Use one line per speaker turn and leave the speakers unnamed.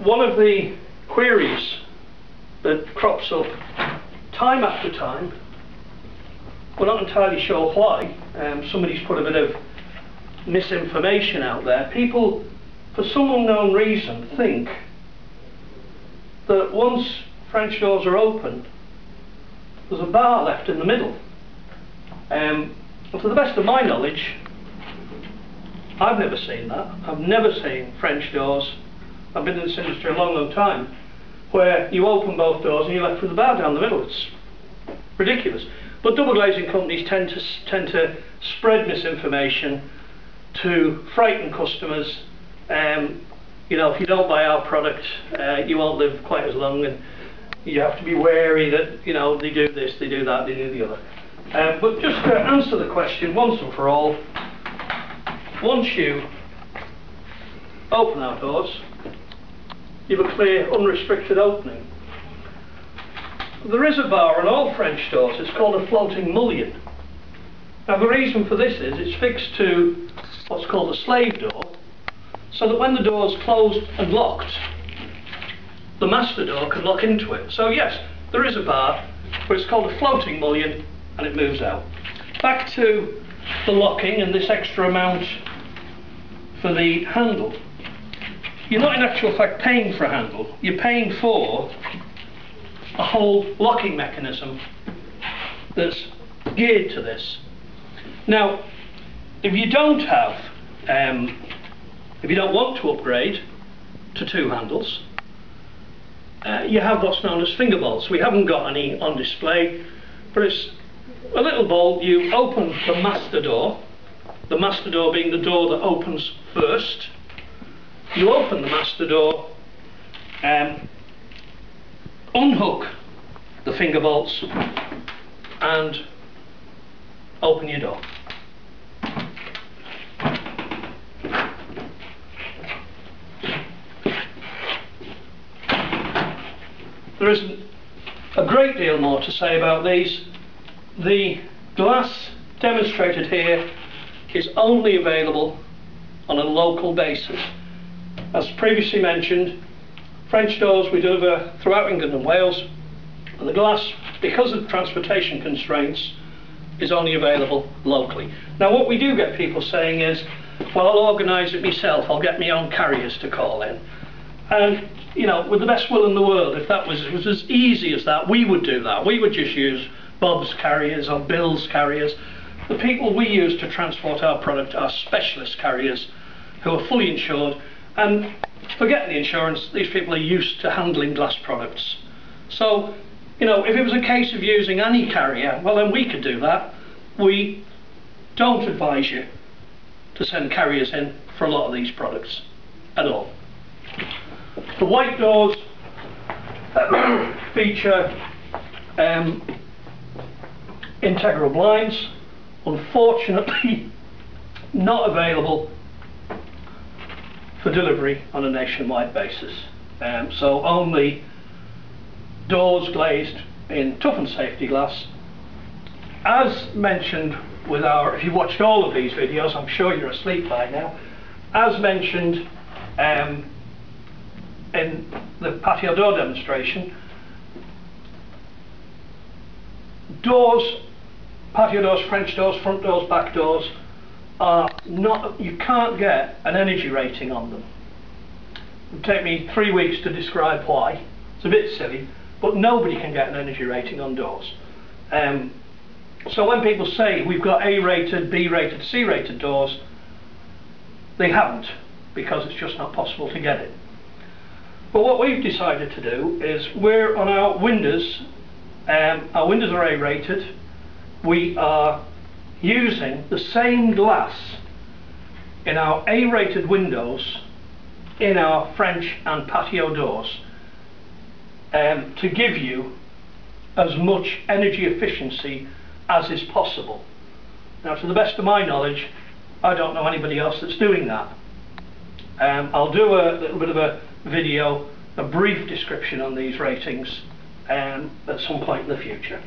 one of the queries that crops up time after time, we're not entirely sure why, somebody's put a bit of misinformation out there. People, for some unknown reason, think that once French doors are open, there's a bar left in the middle. And to the best of my knowledge, I've never seen that. I've never seen French doors, I've been in this industry a long, long time, where you open both doors and you're left with a bar down the middle. It's ridiculous. But double glazing companies tend to spread misinformation to frighten customers. You know, if you don't buy our product, you won't live quite as long, and you have to be wary that, you know, they do this, they do that, they do the other. But just to answer the question once and for all, once you open our doors, you have a clear, unrestricted opening. There is a bar on all French doors. It's called a floating mullion. Now the reason for this is it's fixed to what's called a slave door, so that when the door's closed and locked, the master door can lock into it. So yes, there is a bar, but it's called a floating mullion, and it moves out. Back to the locking and this extra amount for the handle. You're not in actual fact paying for a handle, you're paying for a whole locking mechanism that's geared to this. Now, if you don't have, if you don't want to upgrade to two handles, you have what's known as finger bolts. We haven't got any on display, but it's a little bolt. You open the master door being the door that opens first. You open the master door, unhook the finger bolts and open your door. There isn't a great deal more to say about these. The glass demonstrated here is only available on a local basis. As previously mentioned, French doors we deliver throughout England and Wales, and the glass, because of transportation constraints, is only available locally. Now what we do get people saying is, well, I'll organise it myself, I'll get my own carriers to call in. And you know, with the best will in the world, if that was as easy as that, we would do that. We would just use Bob's carriers or Bill's carriers. The people we use to transport our product are specialist carriers who are fully insured, and forget the insurance, these people are used to handling glass products. So, you know, if it was a case of using any carrier, well then we could do that. We don't advise you to send carriers in for a lot of these products at all. The white doors feature integral blinds, unfortunately not available for delivery on a nationwide basis. So only doors glazed in toughened safety glass. As mentioned with our, if you watched all of these videos, I'm sure you're asleep by now, as mentioned in the patio door demonstration, doors, patio doors, French doors, front doors, back doors are not, you can't get an energy rating on them. It would take me 3 weeks to describe why. It's a bit silly, but nobody can get an energy rating on doors. So when people say we've got A-rated, B-rated, C-rated doors, they haven't, because it's just not possible to get it. But what we've decided to do is, we're on our windows are A-rated. We are using the same glass in our A-rated windows in our French and patio doors to give you as much energy efficiency as is possible. Now, to the best of my knowledge, I don't know anybody else that's doing that. I'll do a little bit of a video, a brief description on these ratings at some point in the future.